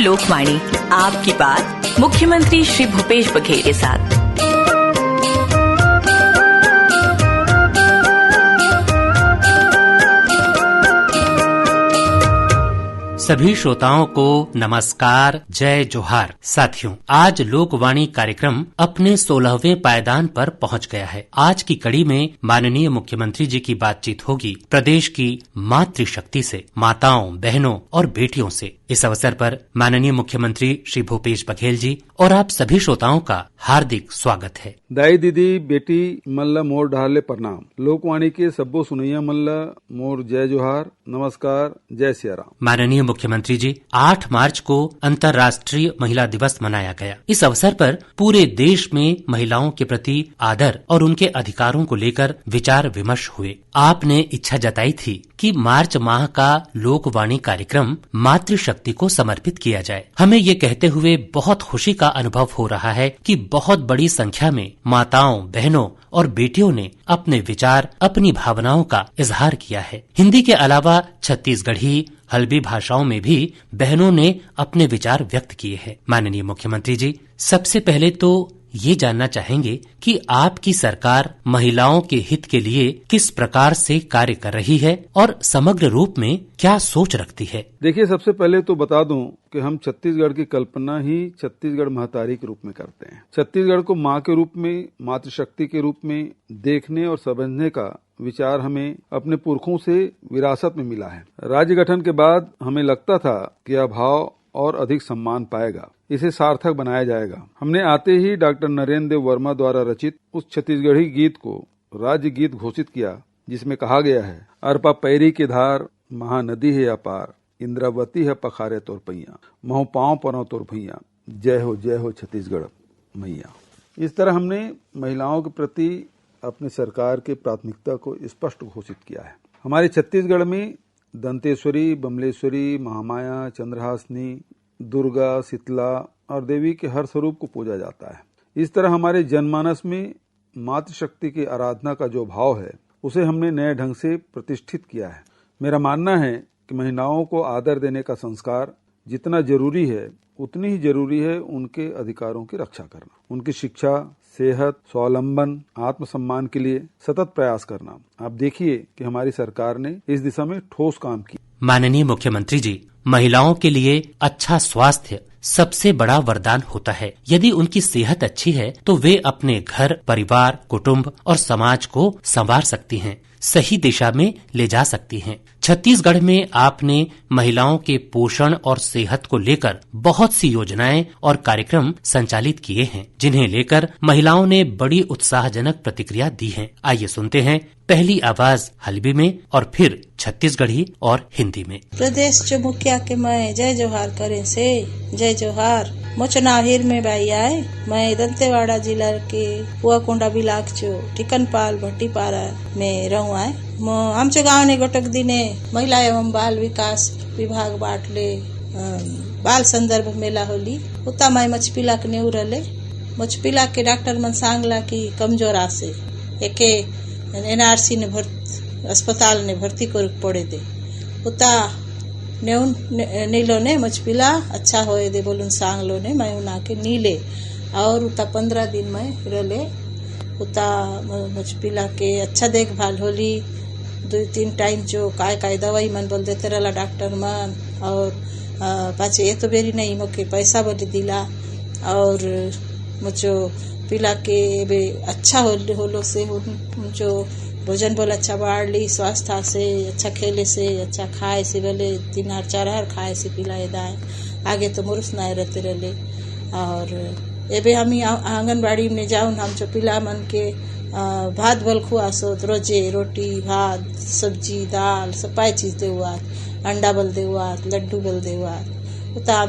लोकवाणी, आपकी बात मुख्यमंत्री श्री भूपेश बघेल के साथ। सभी श्रोताओं को नमस्कार, जय जोहार। साथियों, आज लोकवाणी कार्यक्रम अपने 16वें पायदान पर पहुंच गया है। आज की कड़ी में माननीय मुख्यमंत्री जी की बातचीत होगी प्रदेश की मातृशक्ति से, माताओं, बहनों और बेटियों से। इस अवसर पर माननीय मुख्यमंत्री श्री भूपेश बघेल जी और आप सभी श्रोताओं का हार्दिक स्वागत है। दाई दीदी बेटी मल्ला मोर ढाले प्रणाम। लोकवाणी के सब्बो सुनैया मल्ला मोर जय जोहार, नमस्कार, जय सिया राम। माननीय मुख्यमंत्री जी, 8 मार्च को अंतर्राष्ट्रीय महिला दिवस मनाया गया। इस अवसर पर पूरे देश में महिलाओं के प्रति आदर और उनके अधिकारों को लेकर विचार विमर्श हुए। आपने इच्छा जताई थी कि मार्च माह का लोकवाणी कार्यक्रम मातृशक्ति को समर्पित किया जाए। हमें ये कहते हुए बहुत खुशी का अनुभव हो रहा है कि बहुत बड़ी संख्या में माताओं, बहनों और बेटियों ने अपने विचार, अपनी भावनाओं का इजहार किया है। हिंदी के अलावा छत्तीसगढ़ी, हल्बी भाषाओं में भी बहनों ने अपने विचार व्यक्त किए हैं। माननीय मुख्यमंत्री जी, सबसे पहले तो ये जानना चाहेंगे कि आपकी सरकार महिलाओं के हित के लिए किस प्रकार से कार्य कर रही है और समग्र रूप में क्या सोच रखती है। देखिए, सबसे पहले तो बता दूं कि हम छत्तीसगढ़ की कल्पना ही छत्तीसगढ़ महतारी के रूप में करते हैं। छत्तीसगढ़ को माँ के रूप में, मातृशक्ति के रूप में देखने और समझने का विचार हमें अपने पुरखों से विरासत में मिला है। राज्य गठन के बाद हमें लगता था कि यह भाव और अधिक सम्मान पाएगा, इसे सार्थक बनाया जाएगा। हमने आते ही डॉक्टर नरेंद्र देव वर्मा द्वारा रचित उस छत्तीसगढ़ी गीत को राज्य गीत घोषित किया, जिसमें कहा गया है, अरपा पैरी की धार, महानदी है अपार, इंद्रावती है पखारे तोर पैया, महु पाँव परो तोर भैया, जय हो छत्तीसगढ़ मैया। इस तरह हमने महिलाओं के प्रति अपने सरकार के प्राथमिकता को स्पष्ट घोषित किया है। हमारे छत्तीसगढ़ में दंतेश्वरी, बमलेश्वरी, महामाया, चंद्रहासिनी, दुर्गा, शीतला और देवी के हर स्वरूप को पूजा जाता है। इस तरह हमारे जनमानस में मातृशक्ति की आराधना का जो भाव है, उसे हमने नए ढंग से प्रतिष्ठित किया है। मेरा मानना है कि महिलाओं को आदर देने का संस्कार जितना जरूरी है, उतनी ही जरूरी है उनके अधिकारों की रक्षा करना, उनकी शिक्षा, सेहत, स्वावलंबन, आत्मसम्मान के लिए सतत प्रयास करना। आप देखिए कि हमारी सरकार ने इस दिशा में ठोस काम किया। माननीय मुख्यमंत्री जी, महिलाओं के लिए अच्छा स्वास्थ्य सबसे बड़ा वरदान होता है। यदि उनकी सेहत अच्छी है तो वे अपने घर, परिवार, कुटुंब और समाज को संवार सकती हैं, सही दिशा में ले जा सकती हैं। छत्तीसगढ़ में आपने महिलाओं के पोषण और सेहत को लेकर बहुत सी योजनाएं और कार्यक्रम संचालित किए हैं, जिन्हें लेकर महिलाओं ने बड़ी उत्साहजनक प्रतिक्रिया दी है। आइए सुनते हैं पहली आवाज हल्बी में और फिर छत्तीसगढ़ी और हिंदी में। प्रदेश जो मुखिया के मैं जय जोहार करे से जय जोहार। मोचनाहिर में भाई आए, मैं दंतेवाड़ा जिला के कुआकुंडा ब्लॉक जो टिकनपाल भट्टीपारा में रहूं आए। आमच्या गाँव ने गोटक दिने महिला एवं बाल विकास विभाग बाटले बाल संदर्भ मेला होली। उता मैं मचपिला के नेऊ रले। मचपिला के डॉक्टर मन सांगला की कमजोरा से एके एनआरसी ने अस्पताल ने भर्ती कर पड़े दे। उता नीलो ने मचपिला अच्छा होए दे बोलून सांगलो ने मैं उना के नीले और उता 15 दिन में रले। उता मचपिला के अच्छा देखभाल होली। 2-3 टाइम जो काय दवाई मन बोल देते रला डॉक्टर मन और पाचे ये तो बेरी नहीं मोके पैसा बोली दिला और मुझो पिला के बे अच्छा होलो से जो भोजन बोल अच्छा बाढ़ ली, स्वास्थ्य से अच्छा खेले से, अच्छा खाए से, बोले 3-4 खाए से पिलाए दाए। आगे तो मुरुस नाय रहते रले और एबे हम आंगनबाड़ी में जाऊन हम जो पिला मन के भात बोल खुआसो, रोजे रोटी भात सब्जी दाल सपाई चीज देवात, अंडा बोल देवात, लड्डू बोल देवात। उता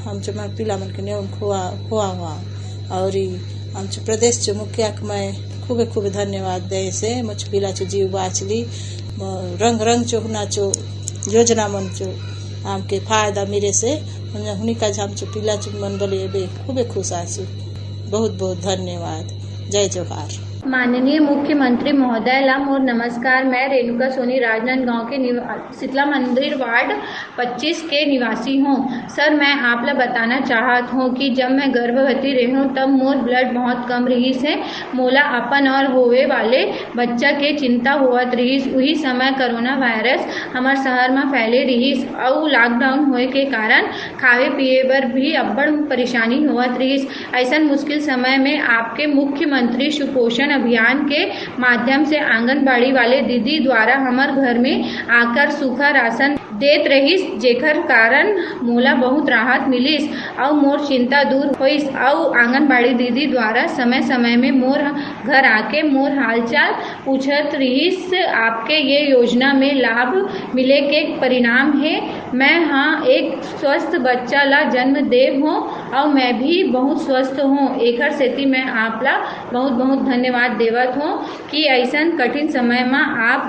हम जो मैं पिला मन के नेउन खुआ हुआ और हम जो प्रदेश जो मुखिया के मैं खूबे धन्यवाद दे से मुझ पिला चो जीव बाचली। रंग चो हुना चो योजना मन चो हमके फायदा मिले से हुनी का हम चो पिला चो मन बोले बे खूबे खुश आसी। बहुत धन्यवाद। जय जोहार। माननीय मुख्यमंत्री महोदय लम और नमस्कार। मैं रेणुका सोनी राजनांदगांव के शीतला मंदिर वार्ड 25 के निवासी हूँ। सर, मैं आप ला बताना चाहत हूँ कि जब मैं गर्भवती रही हूँ तब मोर ब्लड बहुत कम रही से मोला अपन और होवे वाले बच्चा के चिंता होवत रही। वही समय कोरोना वायरस हमार शहर में फैले रही और लॉकडाउन होए के कारण खावे पिए बर भी अब्बड़ परेशानी होवत रही। ऐसा मुश्किल समय में आपके मुख्यमंत्री सुपोषण अभियान के माध्यम से आंगनबाड़ी वाले दीदी द्वारा हमार घर में आकर सूखा राशन देत रहीस, जेकर कारण मोला बहुत राहत मिलिस और मोर चिंता दूर होइस। और आंगनबाड़ी दीदी द्वारा समय समय में मोर घर आके मोर हालचाल पूछत रहीस। आपके ये योजना में लाभ मिले के परिणाम है मैं एक स्वस्थ बच्चा ला जन्म देव हूँ और मैं भी बहुत स्वस्थ हूँ। एकर सेती मैं आप ला बहुत बहुत धन्यवाद देवत हूँ कि ऐसा कठिन समय में आप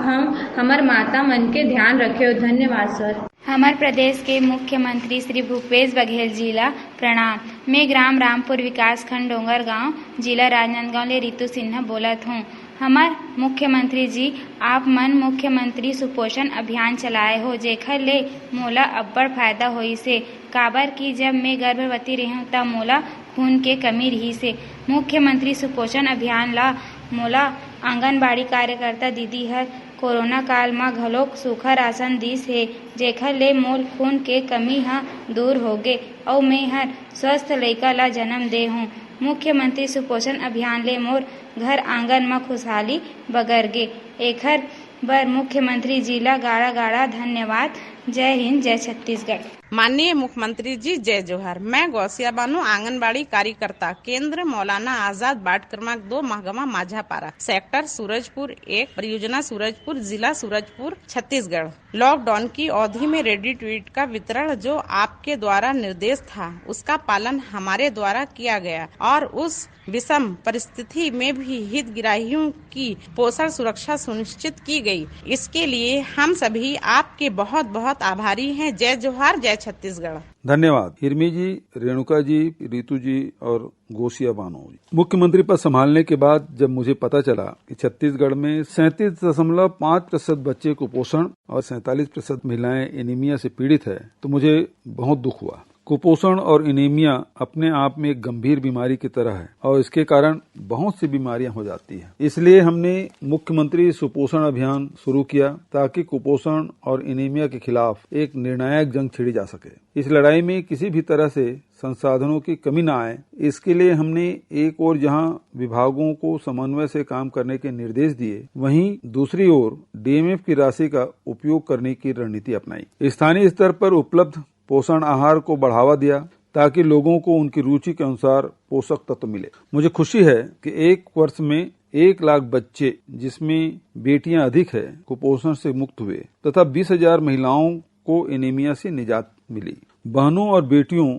हमार माता मन के ध्यान रखे हो। धन्यवाद सर। हमारे प्रदेश के मुख्यमंत्री श्री भूपेश बघेल जी ला प्रणाम। मैं ग्राम रामपुर विकास खंड डोंगर गांव जिला राजनांदगांव ले रितु सिन्हा बोलत हूँ। हमार मुख्यमंत्री जी आप मन मुख्यमंत्री सुपोषण अभियान चलाए हो, जेखर ले मोला अब्बड़ फायदा होई से। काबर कि जब मैं गर्भवती रही हूँ तब मोला खून के कमी रही से। मुख्यमंत्री सुपोषण अभियान ला मोला आंगनबाड़ी कार्यकर्ता दीदी हर कोरोना काल में घलोक सूखा राशन दिस है, जेखर ले मोर खून के कमी ह दूर होगे और मैं हर स्वस्थ लइका ला जन्म दे हूँ। मुख्यमंत्री सुपोषण अभियान ले मोर घर आंगन में खुशहाली बगर गे। एखर बर मुख्यमंत्री जी ला गाड़ा गाड़ा धन्यवाद। जय हिंद, जय छत्तीसगढ़। माननीय मुख्यमंत्री जी जय जोहार। मैं गौसिया बानो आंगनबाड़ी कार्यकर्ता केंद्र मौलाना आजाद वार्ड क्रमांक 2 महगमा माझापारा सेक्टर सूरजपुर 1 परियोजना सूरजपुर जिला सूरजपुर छत्तीसगढ़। लॉकडाउन की अवधि में रेडी टू ईट का वितरण जो आपके द्वारा निर्देश था उसका पालन हमारे द्वारा किया गया और उस विषम परिस्थिति में भी हितग्राहियों की पोषण सुरक्षा सुनिश्चित की गई। इसके लिए हम सभी आपके बहुत बहुत आभारी हैं। जय जोहार, जय छत्तीसगढ़। धन्यवाद हिरमी जी, रेणुका जी, रितु जी और गोसिया बानो जी। मुख्यमंत्री पद संभालने के बाद जब मुझे पता चला कि छत्तीसगढ़ में 37.5% बच्चे कुपोषण और 47% महिलाएं एनीमिया से पीड़ित है तो मुझे बहुत दुख हुआ। कुपोषण और एनीमिया अपने आप में एक गंभीर बीमारी की तरह है और इसके कारण बहुत सी बीमारियां हो जाती हैं। इसलिए हमने मुख्यमंत्री सुपोषण अभियान शुरू किया ताकि कुपोषण और एनीमिया के खिलाफ एक निर्णायक जंग छिड़ी जा सके। इस लड़ाई में किसी भी तरह से संसाधनों की कमी न आए, इसके लिए हमने एक ओर जहां विभागों को समन्वय से काम करने के निर्देश दिए, वहीं दूसरी ओर डीएमएफ की राशि का उपयोग करने की रणनीति अपनाई। स्थानीय स्तर पर उपलब्ध पोषण आहार को बढ़ावा दिया ताकि लोगों को उनकी रुचि के अनुसार पोषक तत्व मिले। मुझे खुशी है कि एक वर्ष में 1 लाख बच्चे, जिसमें बेटियां अधिक है, कुपोषण से मुक्त हुए तथा 20,000 महिलाओं को एनीमिया से निजात मिली। बहनों और बेटियों,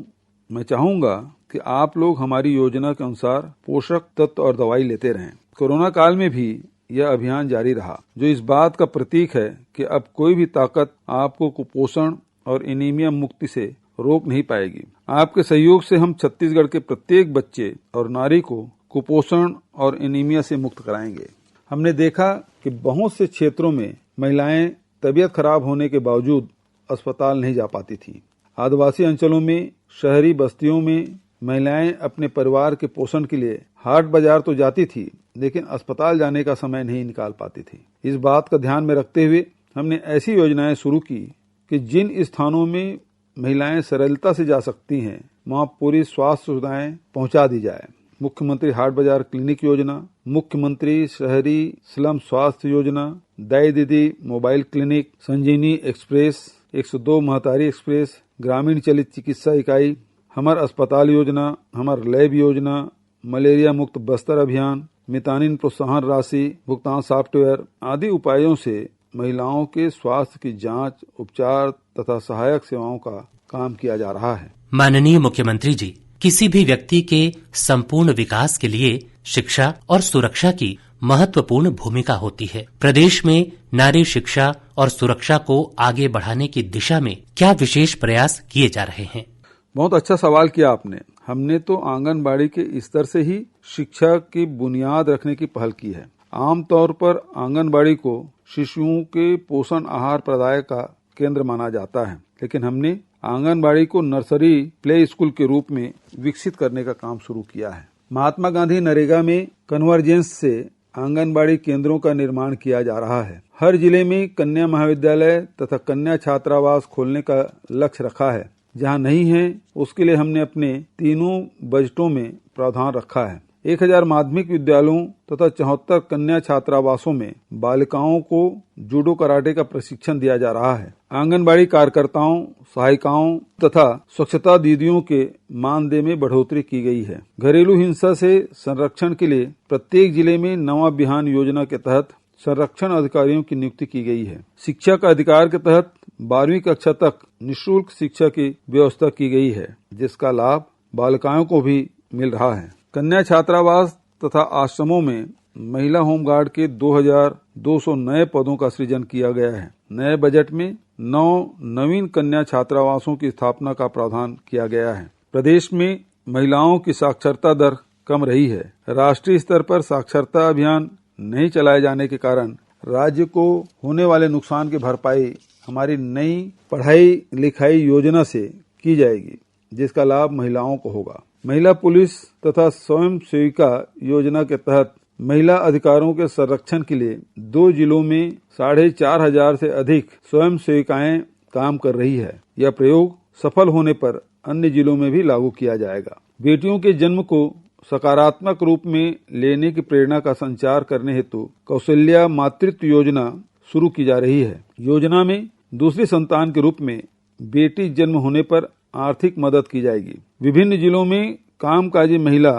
मैं चाहूंगा कि आप लोग हमारी योजना के अनुसार पोषक तत्व और दवाई लेते रहें। कोरोना काल में भी यह अभियान जारी रहा, जो इस बात का प्रतीक है कि अब कोई भी ताकत आपको कुपोषण और एनीमिया मुक्ति से रोक नहीं पाएगी। आपके सहयोग से हम छत्तीसगढ़ के प्रत्येक बच्चे और नारी को कुपोषण और एनीमिया से मुक्त कराएंगे। हमने देखा कि बहुत से क्षेत्रों में महिलाएं तबीयत खराब होने के बावजूद अस्पताल नहीं जा पाती थीं। आदिवासी अंचलों में, शहरी बस्तियों में महिलाएं अपने परिवार के पोषण के लिए हाट बाजार तो जाती थी, लेकिन अस्पताल जाने का समय नहीं निकाल पाती थी। इस बात का ध्यान में रखते हुए हमने ऐसी योजनाएं शुरू की कि जिन स्थानों में महिलाएं सरलता से जा सकती हैं, वहां पूरी स्वास्थ्य सुविधाएं पहुंचा दी जाए। मुख्यमंत्री हाट बाजार क्लिनिक योजना, मुख्यमंत्री शहरी स्लम स्वास्थ्य योजना, दाई दीदी मोबाइल क्लिनिक, संजीवनी एक्सप्रेस, 102 महतारी एक्सप्रेस, ग्रामीण चलित चिकित्सा इकाई, हमार अस्पताल योजना, हमार लैब योजना, मलेरिया मुक्त बस्तर अभियान, मितानिन प्रोत्साहन राशि, भुगतान सॉफ्टवेयर आदि उपायों से महिलाओं के स्वास्थ्य की जांच, उपचार तथा सहायक सेवाओं का काम किया जा रहा है। माननीय मुख्यमंत्री जी, किसी भी व्यक्ति के संपूर्ण विकास के लिए शिक्षा और सुरक्षा की महत्वपूर्ण भूमिका होती है। प्रदेश में नारी शिक्षा और सुरक्षा को आगे बढ़ाने की दिशा में क्या विशेष प्रयास किए जा रहे हैं? बहुत अच्छा सवाल किया आपने। हमने तो आंगनबाड़ी के स्तर से ही शिक्षा की बुनियाद रखने की पहल की है। आमतौर पर आंगनबाड़ी को शिशुओं के पोषण आहार प्रदाय का केंद्र माना जाता है, लेकिन हमने आंगनबाड़ी को नर्सरी प्ले स्कूल के रूप में विकसित करने का काम शुरू किया है। महात्मा गांधी नरेगा में कन्वर्जेंस से आंगनबाड़ी केंद्रों का निर्माण किया जा रहा है। हर जिले में कन्या महाविद्यालय तथा कन्या छात्रावास खोलने का लक्ष्य रखा है। जहां नहीं है उसके लिए हमने अपने तीनों बजटों में प्रावधान रखा है। 1000 माध्यमिक विद्यालयों तथा 74 कन्या छात्रावासों में बालिकाओं को जूडो कराटे का प्रशिक्षण दिया जा रहा है। आंगनबाड़ी कार्यकर्ताओं, सहायिकाओं तथा स्वच्छता दीदियों के मानदेय में बढ़ोतरी की गई है। घरेलू हिंसा से संरक्षण के लिए प्रत्येक जिले में नवा बिहान योजना के तहत संरक्षण अधिकारियों की नियुक्ति की गई है। शिक्षा का अधिकार के तहत 12वीं कक्षा तक निःशुल्क शिक्षा की व्यवस्था की गई है, जिसका लाभ बालिकाओं को भी मिल रहा है। कन्या छात्रावास तथा आश्रमों में महिला होमगार्ड के 2200 नए पदों का सृजन किया गया है। नए बजट में 9 नवीन कन्या छात्रावासों की स्थापना का प्रावधान किया गया है। प्रदेश में महिलाओं की साक्षरता दर कम रही है। राष्ट्रीय स्तर पर साक्षरता अभियान नहीं चलाए जाने के कारण राज्य को होने वाले नुकसान की भरपाई हमारी नई पढ़ाई लिखाई योजना से की जाएगी, जिसका लाभ महिलाओं को होगा। महिला पुलिस तथा स्वयं सेविका योजना के तहत महिला अधिकारों के संरक्षण के लिए 2 जिलों में 4500 से अधिक स्वयं सेविकाएं काम कर रही है। यह प्रयोग सफल होने पर अन्य जिलों में भी लागू किया जाएगा। बेटियों के जन्म को सकारात्मक रूप में लेने की प्रेरणा का संचार करने हेतु कौशल्या मातृत्व योजना शुरू की जा रही है। योजना में दूसरी संतान के रूप में बेटी जन्म होने पर आर्थिक मदद की जाएगी। विभिन्न जिलों में कामकाजी महिला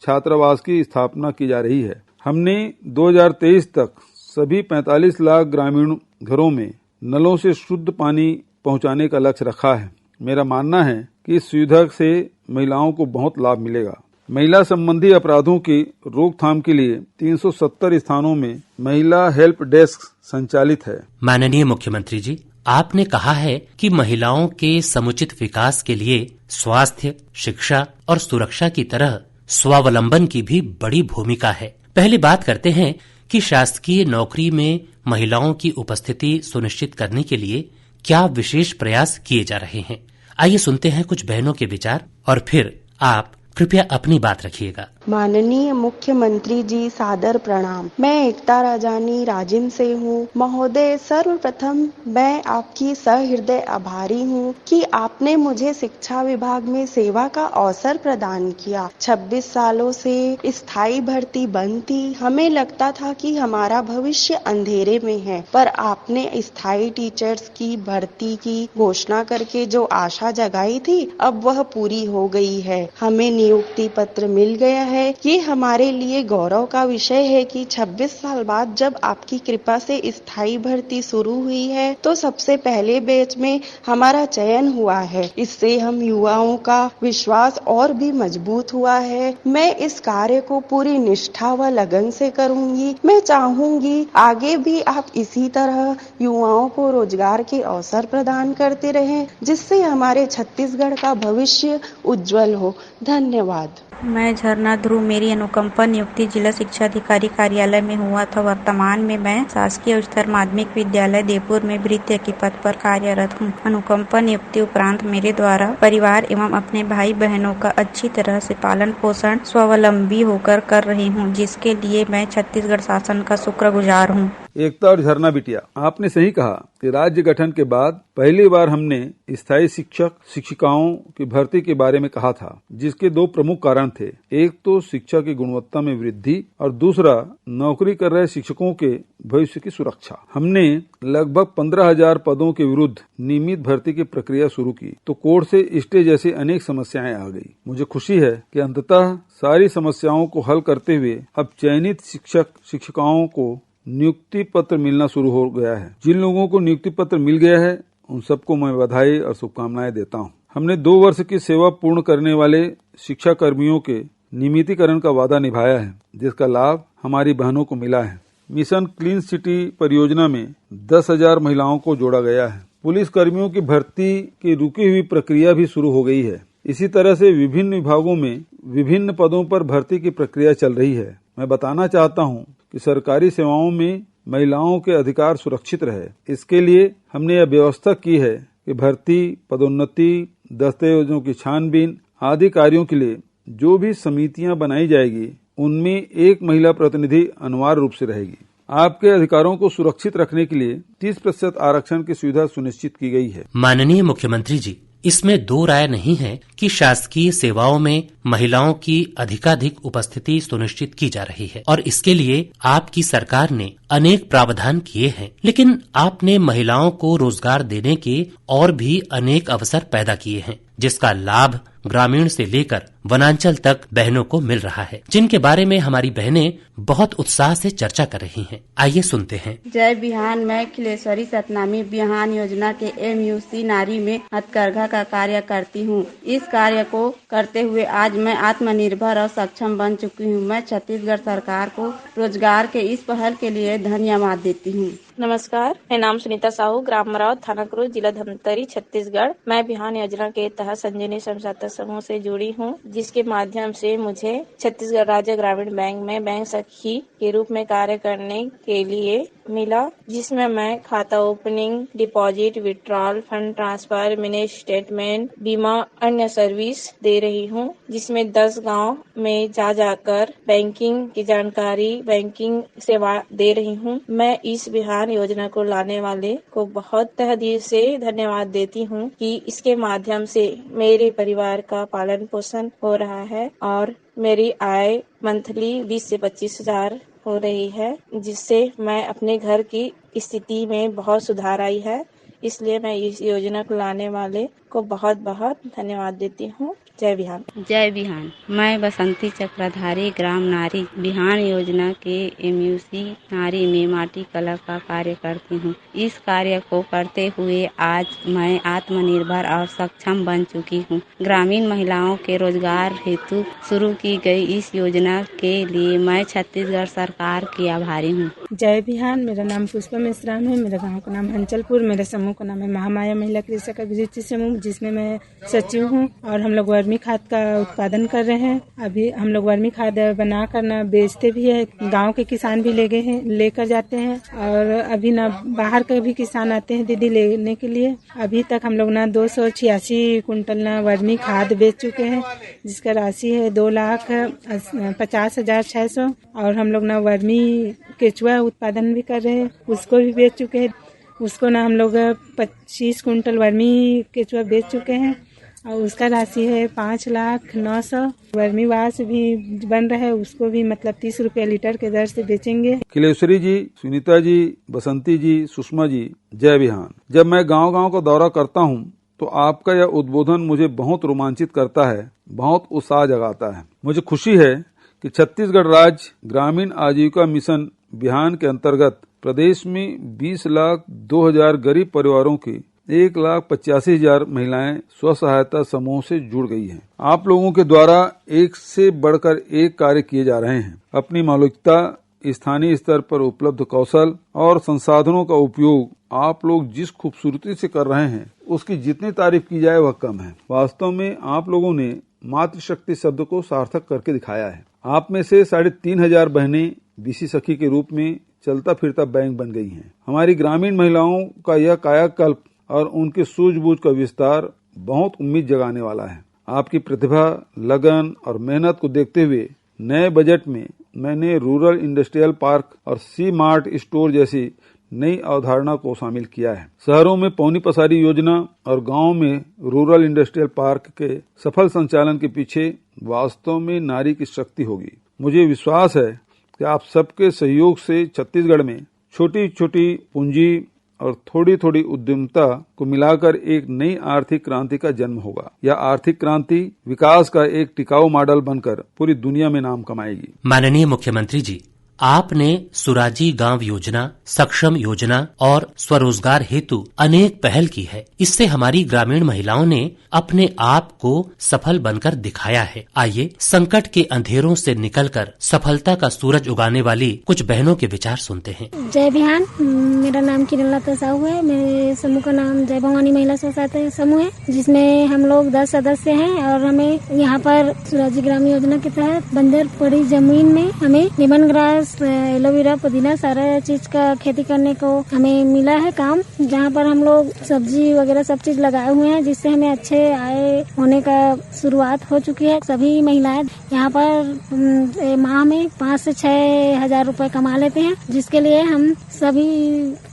छात्रावास की स्थापना की जा रही है। हमने 2023 तक सभी 45 लाख ग्रामीण घरों में नलों से शुद्ध पानी पहुंचाने का लक्ष्य रखा है। मेरा मानना है कि इस सुविधा से महिलाओं को बहुत लाभ मिलेगा। महिला संबंधी अपराधों की रोकथाम के लिए 370 स्थानों में महिला हेल्प डेस्क संचालित है। माननीय मुख्यमंत्री जी, आपने कहा है कि महिलाओं के समुचित विकास के लिए स्वास्थ्य, शिक्षा और सुरक्षा की तरह स्वावलंबन की भी बड़ी भूमिका है। पहले बात करते हैं कि शासकीय नौकरी में महिलाओं की उपस्थिति सुनिश्चित करने के लिए क्या विशेष प्रयास किए जा रहे हैं। आइए सुनते हैं कुछ बहनों के विचार और फिर आप कृपया अपनी बात रखिएगा। माननीय मुख्यमंत्री जी, सादर प्रणाम। मैं एकता राजानी राजिम से हूँ। महोदय, सर्वप्रथम मैं आपकी सहृदय आभारी हूँ कि आपने मुझे शिक्षा विभाग में सेवा का अवसर प्रदान किया। 26 सालों से स्थायी भर्ती बंद थी। हमें लगता था कि हमारा भविष्य अंधेरे में है, पर आपने स्थायी टीचर्स की भर्ती की घोषणा करके जो आशा जगाई थी, अब वह पूरी हो गई है। हमें नियुक्ति पत्र मिल गया है। ये हमारे लिए गौरव का विषय है कि 26 साल बाद जब आपकी कृपा से स्थायी भर्ती शुरू हुई है तो सबसे पहले बैच में हमारा चयन हुआ है। इससे हम युवाओं का विश्वास और भी मजबूत हुआ है। मैं इस कार्य को पूरी निष्ठा व लगन से करूंगी। मैं चाहूंगी आगे भी आप इसी तरह युवाओं को रोजगार के अवसर प्रदान करते रहें, जिससे हमारे छत्तीसगढ़ का भविष्य उज्जवल हो। धन्यवाद। मैं झरना ध्रुव, मेरी अनुकंपा नियुक्ति जिला शिक्षा अधिकारी कार्यालय में हुआ था। वर्तमान में मैं शासकीय उच्चतर माध्यमिक विद्यालय देवपुर में भृत्य के पद पर कार्यरत हूँ। अनुकंपा नियुक्ति उपरांत मेरे द्वारा परिवार एवं अपने भाई बहनों का अच्छी तरह से पालन पोषण स्वावलंबी होकर कर रही हूँ, जिसके लिए मैं छत्तीसगढ़ शासन का शुक्रगुजार हूँ। एकता और झरना बिटिया, आपने सही कहा कि राज्य गठन के बाद पहली बार हमने स्थायी शिक्षक शिक्षिकाओं की भर्ती के बारे में कहा था, जिसके 2 प्रमुख कारण थे। एक तो शिक्षा की गुणवत्ता में वृद्धि और दूसरा नौकरी कर रहे शिक्षकों के भविष्य की सुरक्षा। हमने लगभग 15,000 पदों के विरुद्ध नियमित भर्ती की प्रक्रिया शुरू की तो कोर्ट से स्टे जैसी अनेक समस्याएं आ गई। मुझे खुशी है कि अंततः सारी समस्याओं को हल करते हुए अब चयनित शिक्षक शिक्षिकाओं को नियुक्ति पत्र मिलना शुरू हो गया है। जिन लोगों को नियुक्ति पत्र मिल गया है उन सबको मैं बधाई और शुभकामनाएं देता हूं। हमने 2 वर्ष की सेवा पूर्ण करने वाले शिक्षा कर्मियों के नियमितीकरण का वादा निभाया है, जिसका लाभ हमारी बहनों को मिला है। मिशन क्लीन सिटी परियोजना में 10,000 महिलाओं को जोड़ा गया है। पुलिस कर्मियों की भर्ती की रुकी हुई प्रक्रिया भी शुरू हो गई है। इसी तरह से विभिन्न विभागों में विभिन्न पदों पर भर्ती की प्रक्रिया चल रही है। मैं बताना चाहता हूँ कि सरकारी सेवाओं में महिलाओं के अधिकार सुरक्षित रहे, इसके लिए हमने यह व्यवस्था की है कि भर्ती, पदोन्नति, दस्तावेजों की छानबीन आदि कार्यों के लिए जो भी समितियां बनाई जाएगी उनमें एक महिला प्रतिनिधि अनिवार्य रूप से रहेगी। आपके अधिकारों को सुरक्षित रखने के लिए 30% आरक्षण की सुविधा सुनिश्चित की गई है। माननीय मुख्यमंत्री जी, इसमें दो राय नहीं है कि शासकीय सेवाओं में महिलाओं की अधिकाधिक उपस्थिति सुनिश्चित की जा रही है और इसके लिए आपकी सरकार ने अनेक प्रावधान किए हैं, लेकिन आपने महिलाओं को रोजगार देने के और भी अनेक अवसर पैदा किए हैं, जिसका लाभ ग्रामीण से लेकर वनांचल तक बहनों को मिल रहा है, जिनके बारे में हमारी बहनें बहुत उत्साह से चर्चा कर रही हैं। आइए सुनते हैं। जय बिहान। मैं खिलेश्वरी सतनामी बिहान योजना के MUC नारी में हथकरघा का कार्य करती हूँ। इस कार्य को करते हुए आज मैं आत्मनिर्भर और सक्षम बन चुकी हूँ। मैं छत्तीसगढ़ सरकार को रोजगार के इस पहल के लिए धन्यवाद देती हूँ। नमस्कार, मेरा नाम सुनीता साहू, ग्राम मराव, थाना क्रूज, जिला धमतरी, छत्तीसगढ़। मैं बिहान योजना के तहत संजीवनी स्वयं समूह से जुड़ी हूँ, जिसके माध्यम से मुझे छत्तीसगढ़ राज्य ग्रामीण बैंक में बैंक सखी के रूप में कार्य करने के लिए मिला, जिसमें मैं खाता opening, deposit, withdrawal, fund transfer, mini statement, बीमा, अन्य सर्विस दे रही हूँ, जिसमें 10 गांव में जाकर बैंकिंग की जानकारी, बैंकिंग सेवा दे रही हूँ। मैं इस बिहान योजना को लाने वाले को बहुत तहे दिल से धन्यवाद देती हूँ कि इसके माध्यम से मेरे परिवार का पालन पोषण हो रहा है और मेरी आय मंथली 20 से 25 हजार हो रही है, जिससे मैं अपने घर की स्थिति में बहुत सुधार आई है। इसलिए मैं इस योजना को लाने वाले को बहुत बहुत धन्यवाद देती हूँ। जय बिहान। जय बिहान। मैं बसंती चक्रधारी, ग्राम नारी, बिहान योजना के MUC नारी में माटी कला का कार्य करती हूँ। इस कार्य को करते हुए आज मैं आत्मनिर्भर और सक्षम बन चुकी हूँ। ग्रामीण महिलाओं के रोजगार हेतु शुरू की गई इस योजना के लिए मैं छत्तीसगढ़ सरकार की आभारी हूँ। जय बिहान। मेरा नाम पुष्पा मिश्राम है। मेरे गाँव का नाम हंचलपुर। मेरे समूह का नाम है महामाया महिला कृषक अभिरुचि समूह, जिसमें मैं सचिव हूँ और हम लोग वर्मी खाद का उत्पादन कर रहे हैं। अभी हम लोग वर्मी खाद बना कर न बेचते भी है, गांव के किसान भी लेकर जाते हैं और अभी न बाहर के भी किसान आते हैं दीदी लेने के लिए। अभी तक हम लोग न 286 कुंटल न वर्मी खाद बेच चुके हैं, जिसका राशि है 2,50,600 और हम लोग न वर्मी केचुआ उत्पादन भी कर रहे हैं, उसको भी बेच चुके हैं। उसको ना हम लोग 25 कुंटल वर्मी केचुआ बेच चुके हैं और उसका राशि है 5,09,000। वर्मी वास भी बन रहा है, उसको भी मतलब 30 रुपया लीटर के दर से बेचेंगे। खिलेश्वरी जी, सुनीता जी, बसंती जी, सुषमा जी, जय बिहान। जब मैं गांव-गांव का दौरा करता हूं तो आपका यह उद्बोधन मुझे बहुत रोमांचित करता है, बहुत उत्साह जगाता है। मुझे खुशी है कि छत्तीसगढ़ राज्य ग्रामीण आजीविका मिशन बिहान के अंतर्गत प्रदेश में 20,02,000 गरीब परिवारों की 1,85,000 महिलाएं स्व सहायता समूह से जुड़ गई हैं। आप लोगों के द्वारा एक से बढ़कर एक कार्य किए जा रहे हैं। अपनी मौलिकता, स्थानीय स्तर पर उपलब्ध कौशल और संसाधनों का उपयोग आप लोग जिस खूबसूरती से कर रहे हैं, उसकी जितनी तारीफ की जाए वह कम है। वास्तव में आप लोगों ने मातृशक्ति शब्द को सार्थक करके दिखाया है। आप में से 3,500 बहनें बीसी सखी के रूप में चलता फिरता बैंक बन गई हैं। हमारी ग्रामीण महिलाओं का यह कायाकल्प और उनकी सूझबूझ का विस्तार बहुत उम्मीद जगाने वाला है। आपकी प्रतिभा, लगन और मेहनत को देखते हुए नए बजट में मैंने रूरल इंडस्ट्रियल पार्क और सी मार्ट स्टोर जैसी नई अवधारणा को शामिल किया है। शहरों में पौनी पसारी योजना और गांव में रूरल इंडस्ट्रियल पार्क के सफल संचालन के पीछे वास्तव में नारी की शक्ति होगी। मुझे विश्वास है कि आप सबके सहयोग से छत्तीसगढ़ में छोटी छोटी पूंजी और थोड़ी थोड़ी उद्यमता को मिलाकर एक नई आर्थिक क्रांति का जन्म होगा। यह आर्थिक क्रांति विकास का एक टिकाऊ मॉडल बनकर पूरी दुनिया में नाम कमाएगी। माननीय मुख्यमंत्री जी, आपने सुराजी गांव योजना, सक्षम योजना और स्वरोजगार हेतु अनेक पहल की है। इससे हमारी ग्रामीण महिलाओं ने अपने आप को सफल बनकर दिखाया है। आइए संकट के अंधेरों से निकलकर सफलता का सूरज उगाने वाली कुछ बहनों के विचार सुनते हैं। जय बिहान, मेरा नाम किरणलता साहू है। मेरे समूह का नाम जय भवानी महिला सोसाइटी समूह है, जिसमें हम लोग 10 सदस्य हैं और हमें यहाँ पर सुराजी ग्राम योजना के तहत बंजर पड़ी जमीन में हमें लेमन ग्रास, एलोवेरा, पुदीना सारा चीज का खेती करने को हमें मिला है काम, जहाँ पर हम लोग सब्जी वगैरह सब चीज लगाए हुए हैं, जिससे हमें अच्छे आय होने का शुरुआत हो चुकी है। सभी महिलाएं यहाँ पर माह में 5 से 6 हजार रुपए कमा लेते हैं, जिसके लिए हम सभी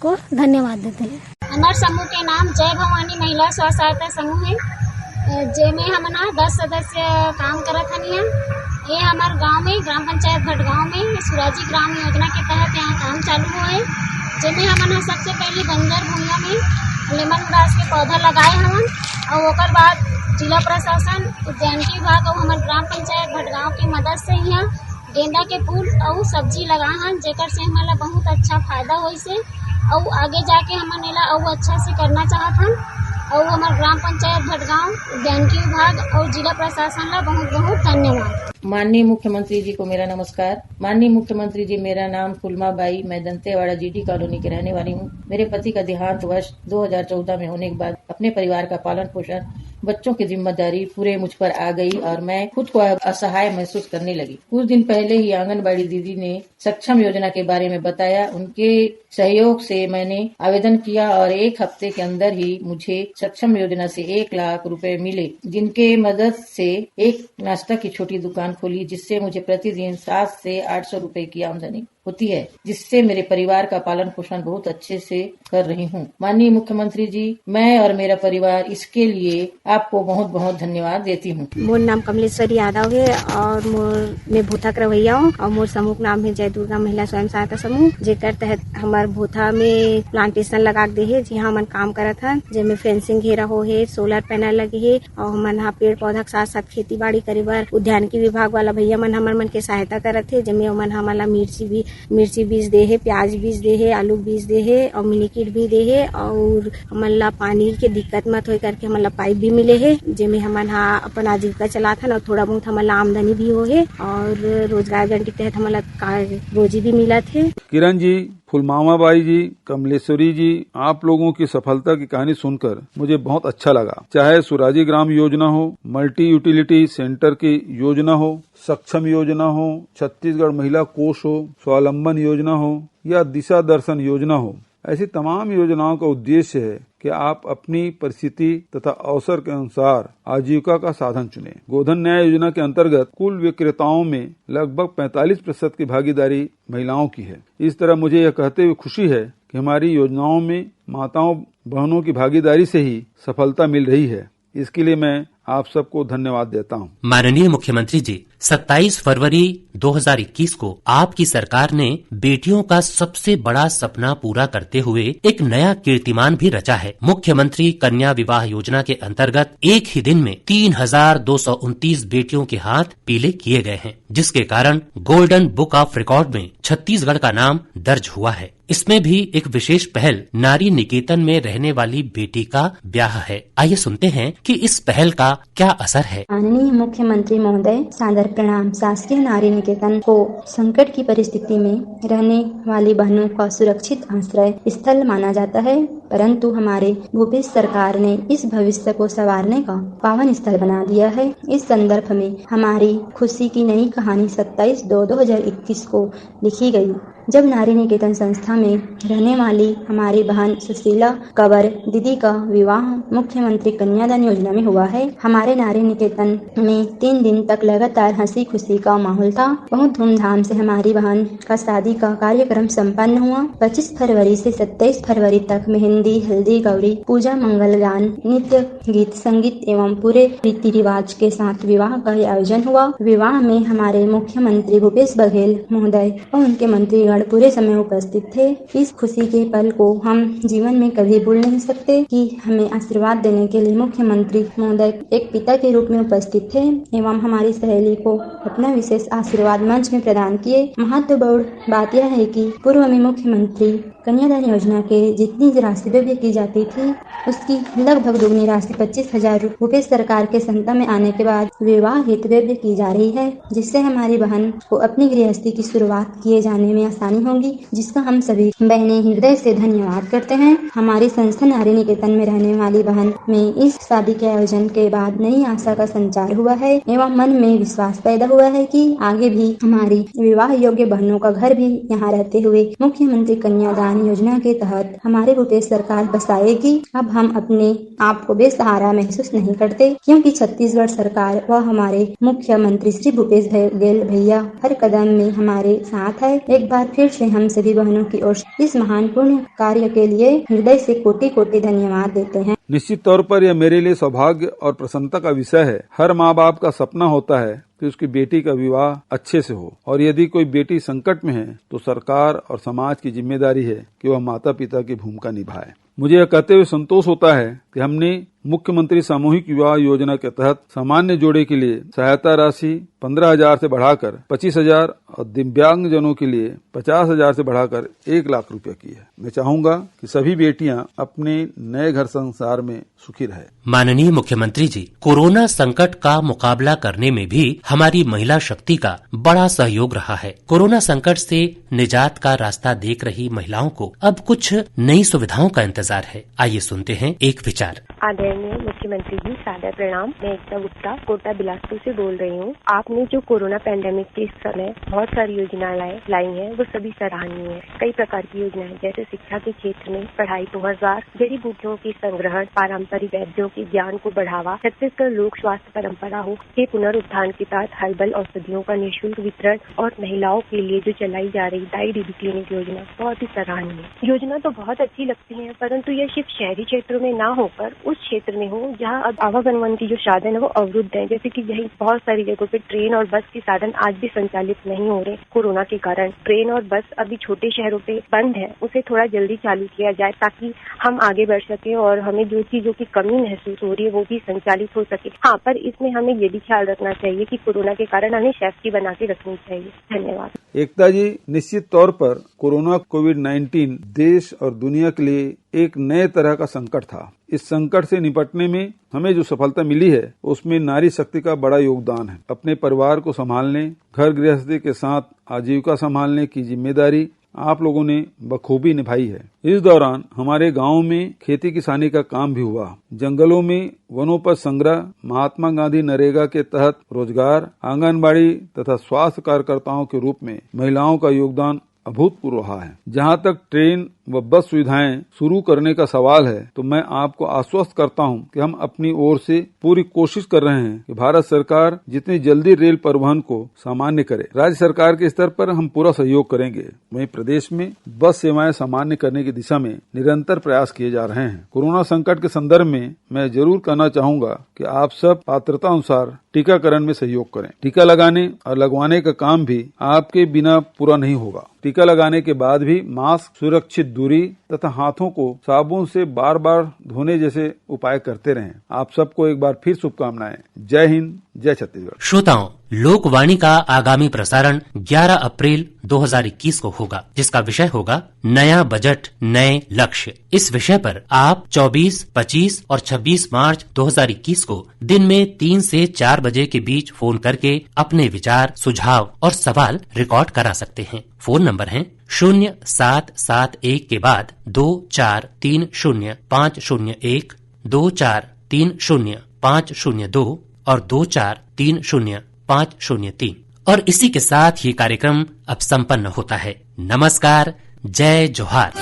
को धन्यवाद देते हैं। हमारे समूह के नाम जय भवानी महिला स्व सहायता समूह है, जेमे हम 10 सदस्य काम करत हन। ये हमारे गांव में ग्राम पंचायत भटगांव में सुराजी ग्राम योजना के तहत यहाँ काम चालू हुआ है, जिसमें हमन सबसे पहले बंजर भूमिया में लेमन ग्रास के पौधा लगाए हवन और ओकर बाद जिला प्रशासन, उद्यानिकी विभाग और हमारे ग्राम पंचायत भटगांव की मदद से यहाँ गेंदा के फूल और सब्जी लगाए हन, जेकर से हमारा बहुत अच्छा फायदा हुई से और आगे जाके हमन एला और अच्छा से करना चाहत हन। और हमारे ग्राम पंचायत भटगांव, उद्यानिकी विभाग और जिला प्रशासन ला बहुत बहुत धन्यवाद। माननीय मुख्यमंत्री जी को मेरा नमस्कार। माननीय मुख्यमंत्री जी, मेरा नाम फुलमा बाई, मैं दंतेवाड़ा जीटी कॉलोनी के रहने वाली हूँ। मेरे पति का देहांत वर्ष 2014 में होने के बाद अपने परिवार का पालन पोषण, बच्चों की जिम्मेदारी पूरे मुझ पर आ गई और मैं खुद को असहाय महसूस करने लगी। कुछ दिन पहले ही आंगनबाड़ी दीदी ने सक्षम योजना के बारे में बताया। उनके सहयोग से मैंने आवेदन किया और 1 हफ्ते के अंदर ही मुझे सक्षम योजना से 1 लाख रुपए मिले, जिनके मदद से एक नाश्ता की छोटी दुकान खोली, जिससे मुझे प्रतिदिन 700 से 800 रुपए की आमदनी होती है, जिससे मेरे परिवार का पालन पोषण बहुत अच्छे से कर रही हूँ। माननीय मुख्यमंत्री जी, मैं और मेरा परिवार इसके लिए आपको बहुत बहुत धन्यवाद देती हूँ। मोर नाम कमलेश्वरी यादव है और मैं भूथा करवैया हूँ और मोर समूह का नाम है जय दुर्गा महिला स्वयं सहायता समूह, जेकर तहत हमार भूथा में प्लांटेशन लगा दे है, जहाँ हमन काम करत हन, जिसमें फेंसिंग घेरा हो है, सोलर पैनल लगे है और हमन यहाँ पेड़ पौधा के साथ साथ खेती बाड़ी करे बर उद्यानिकी विभाग वाला भैया मन हमर मन के सहायता करत है, जिसमें हमन हमारा मिर्ची बीज दे है, प्याज बीज दे है, आलू बीज दे है और मिनी किट भी दे है और हमन ला पानी के दिक्कत मत हो करके हमन ला पाइप भी मिले है, जिसमें हमन अपन आजीविका चलात हन और थोड़ा बहुत हमन ला आमदनी भी हो है और रोजगार गारंटी के तहत हमन ला रोजी भी मिलत है। किरण जी, फुलमामा बाई जी, कमलेश्वरी जी, आप लोगों की सफलता की कहानी सुनकर मुझे बहुत अच्छा लगा। चाहे सुराजी ग्राम योजना हो, मल्टी यूटिलिटी सेंटर की योजना हो, सक्षम योजना हो, छत्तीसगढ़ महिला कोष हो, स्वावलंबन योजना हो या दिशा दर्शन योजना हो, ऐसी तमाम योजनाओं का उद्देश्य है कि आप अपनी परिस्थिति तथा अवसर के अनुसार आजीविका का साधन चुनें। गोधन न्याय योजना के अंतर्गत कुल विक्रेताओं में लगभग 45% की भागीदारी महिलाओं की है। इस तरह मुझे यह कहते हुए खुशी है कि हमारी योजनाओं में माताओं बहनों की भागीदारी से ही सफलता मिल रही है। इसके लिए मैं आप सबको धन्यवाद देता हूँ। माननीय मुख्यमंत्री जी, 27 फरवरी 2021 को आपकी सरकार ने बेटियों का सबसे बड़ा सपना पूरा करते हुए एक नया कीर्तिमान भी रचा है। मुख्यमंत्री कन्या विवाह योजना के अंतर्गत एक ही दिन में 3229 बेटियों के हाथ पीले किए गए हैं, जिसके कारण गोल्डन बुक ऑफ रिकॉर्ड में छत्तीसगढ़ का नाम दर्ज हुआ है। इसमें भी एक विशेष पहल नारी निकेतन में रहने वाली बेटी का ब्याह है। आइए सुनते हैं कि इस पहल का क्या असर है। माननीय मुख्यमंत्री महोदय, सादर प्रणाम। शासकीय नारी निकेतन को संकट की परिस्थिति में रहने वाली बहनों का सुरक्षित आश्रय स्थल माना जाता है, परंतु हमारे भूपेश सरकार ने इस भविष्य को संवारने का पावन स्थल बना दिया है। इस संदर्भ में हमारी खुशी की नई कहानी 27/2/2021 को लिखी गई, जब नारी निकेतन संस्था में रहने वाली हमारी बहन सुशीला कंवर दीदी का विवाह मुख्यमंत्री कन्यादान योजना में हुआ है। हमारे नारी निकेतन में 3 दिन तक लगातार हंसी खुशी का माहौल था। बहुत धूमधाम से हमारी बहन का शादी का कार्यक्रम संपन्न हुआ। 25 फरवरी से 27 फरवरी तक मेहंदी, हल्दी, गौरी पूजा, मंगल गान, नृत्य, गीत, संगीत एवं पूरे रीति रिवाज के साथ विवाह का आयोजन हुआ। विवाह में हमारे मुख्यमंत्री भूपेश बघेल महोदय और उनके मंत्रीगण छत्तीसगढ़ पूरे समय उपस्थित थे। इस खुशी के पल को हम जीवन में कभी भूल नहीं सकते कि हमें आशीर्वाद देने के लिए मुख्यमंत्री महोदय एक पिता के रूप में उपस्थित थे एवं हमारी सहेली को अपना विशेष आशीर्वाद मंच में प्रदान किए। महत्वपूर्ण बात यह है कि पूर्व में मुख्यमंत्री कन्यादान योजना के जितनी राशि व्यय की जाती थी उसकी लगभग दुगनी राशि 25,000 रुपए सरकार के संता में आने के बाद विवाह हेतु व्यय की जा रही है, जिससे हमारी बहन को अपनी गृहस्थी की शुरुआत किए जाने में आसानी होगी, जिसका हम सभी बहनें हृदय से धन्यवाद करते हैं। हमारी संस्था नारी निकेतन में रहने वाली बहन में इस शादी के आयोजन के बाद नई आशा का संचार हुआ है एवं मन में विश्वास पैदा हुआ है कि आगे भी हमारी विवाह योग्य बहनों का घर भी यहाँ रहते हुए मुख्यमंत्री कन्यादान योजना के तहत हमारे भूपेश सरकार बसाएगी। अब हम अपने आप को बेसहारा महसूस नहीं करते, क्योंकि छत्तीसगढ़ सरकार व हमारे मुख्यमंत्री श्री भूपेश बघेल भैया हर कदम में हमारे साथ है। एक बार फिर से हम सभी बहनों की ओर से इस महान पुण्य कार्य के लिए हृदय से कोटि कोटि धन्यवाद देते हैं। निश्चित तौर पर यह मेरे लिए सौभाग्य और प्रसन्नता का विषय है। हर माँ बाप का सपना होता है कि उसकी बेटी का विवाह अच्छे से हो, और यदि कोई बेटी संकट में है तो सरकार और समाज की जिम्मेदारी है कि वह माता पिता की भूमिका निभाए। मुझे यह कहते हुए संतोष होता है कि हमने मुख्यमंत्री सामूहिक विवाह योजना के तहत सामान्य जोड़े के लिए सहायता राशि 15,000 से बढ़ाकर 25,000 और दिव्यांग जनों के लिए 50,000 से बढ़ाकर 1 लाख रुपया की है। मैं चाहूंगा कि सभी बेटियां अपने नए घर संसार में सुखी रहे। माननीय मुख्यमंत्री जी, कोरोना संकट का मुकाबला करने में भी हमारी महिला शक्ति का बड़ा सहयोग रहा है। कोरोना संकट से निजात का रास्ता देख रही महिलाओं को अब कुछ नई सुविधाओं का इंतजार है। आइए सुनते हैं एक विचार। आदरणीय मुख्यमंत्री जी, सादर प्रणाम। मैं एकता गुप्ता कोटा बिलासपुर से बोल रही हूँ। आपने जो कोरोना पैंडेमिक के समय बहुत सारी योजनाएं लाई हैं, वो सभी सराहनीय है। कई प्रकार की योजनाएं, जैसे शिक्षा के क्षेत्र में पढ़ाई 2000, जड़ी बूटियों की संग्रहण, पारंपरिक वैद्यों के ज्ञान को बढ़ावा, छत्तीसगढ़ लोक स्वास्थ्य परंपरा हो के पुनरुत्थान के तहत हर्बल औषधियों का निःशुल्क वितरण, और महिलाओं के लिए जो चलाई जा रही दाई दीदी क्लिनिक योजना बहुत ही सराहनीय। योजना तो बहुत अच्छी लगती है, परंतु यह सिर्फ शहरी क्षेत्रों में न होकर उस क्षेत्र में हो जहां अब आवागमन की जो साधन है वो अवरुद्ध है। जैसे कि यही बहुत सारी जगहों पे ट्रेन और बस के साधन आज भी संचालित नहीं हो रहे कोरोना के कारण। ट्रेन और बस अभी छोटे शहरों पे बंद है, उसे थोड़ा जल्दी चालू किया जाए ताकि हम आगे बढ़ सके और हमें जो चीजों की कमी महसूस हो रही है वो भी संचालित हो सके। हाँ, पर इसमें हमें ये भी ख्याल रखना चाहिए कि कोरोना के कारण हमें सेफ्टी बना के रखनी चाहिए। धन्यवाद। एकता जी, निश्चित तौर पर कोरोना कोविड-19 देश और दुनिया के लिए एक नए तरह का संकट था। इस संकट से निपटने में हमें जो सफलता मिली है उसमें नारी शक्ति का बड़ा योगदान है। अपने परिवार को संभालने, घर गृहस्थी के साथ आजीविका संभालने की जिम्मेदारी आप लोगों ने बखूबी निभाई है। इस दौरान हमारे गांव में खेती किसानी का काम भी हुआ। जंगलों में वनोपज संग्रह, महात्मा गांधी नरेगा के तहत रोजगार, आंगनबाड़ी तथा स्वास्थ्य कार्यकर्ताओं के रूप में महिलाओं का योगदान अभूतपूर्व रहा है। जहां तक ट्रेन व बस सुविधाएं शुरू करने का सवाल है, तो मैं आपको आश्वस्त करता हूं कि हम अपनी ओर से पूरी कोशिश कर रहे हैं कि भारत सरकार जितनी जल्दी रेल परिवहन को सामान्य करे। राज्य सरकार के स्तर पर हम पूरा सहयोग करेंगे। वहीं प्रदेश में बस सेवाएं सामान्य करने की दिशा में निरंतर प्रयास किए जा रहे हैं। कोरोना संकट के संदर्भ में मैं जरूर कहना चाहूंगा कि आप सब पात्रता अनुसार टीकाकरण में सहयोग करें। टीका लगाने और लगवाने का काम भी आपके बिना पूरा नहीं होगा। टीका लगाने के बाद भी मास्क, सुरक्षित दूरी तथा हाथों को साबुन से बार बार धोने जैसे उपाय करते रहें। आप सबको एक बार फिर शुभकामनाएं। जय हिंद, जय छत्तीसगढ़। श्रोताओं, लोकवाणी का आगामी प्रसारण 11 अप्रैल 2021 को होगा, जिसका विषय होगा नया बजट नए लक्ष्य। इस विषय पर आप 24, 25 और 26 मार्च 2021 को दिन में 3 से 4 बजे के बीच फोन करके अपने विचार, सुझाव और सवाल रिकॉर्ड करा सकते हैं। फोन नंबर है 0771 के बाद 2430-501, 2430-502 और 2430-503। और इसी के साथ ये कार्यक्रम अब संपन्न होता है। नमस्कार, जय जोहार।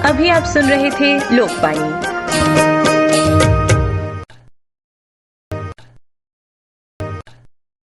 अभी आप सुन रहे थे लोकवाणी।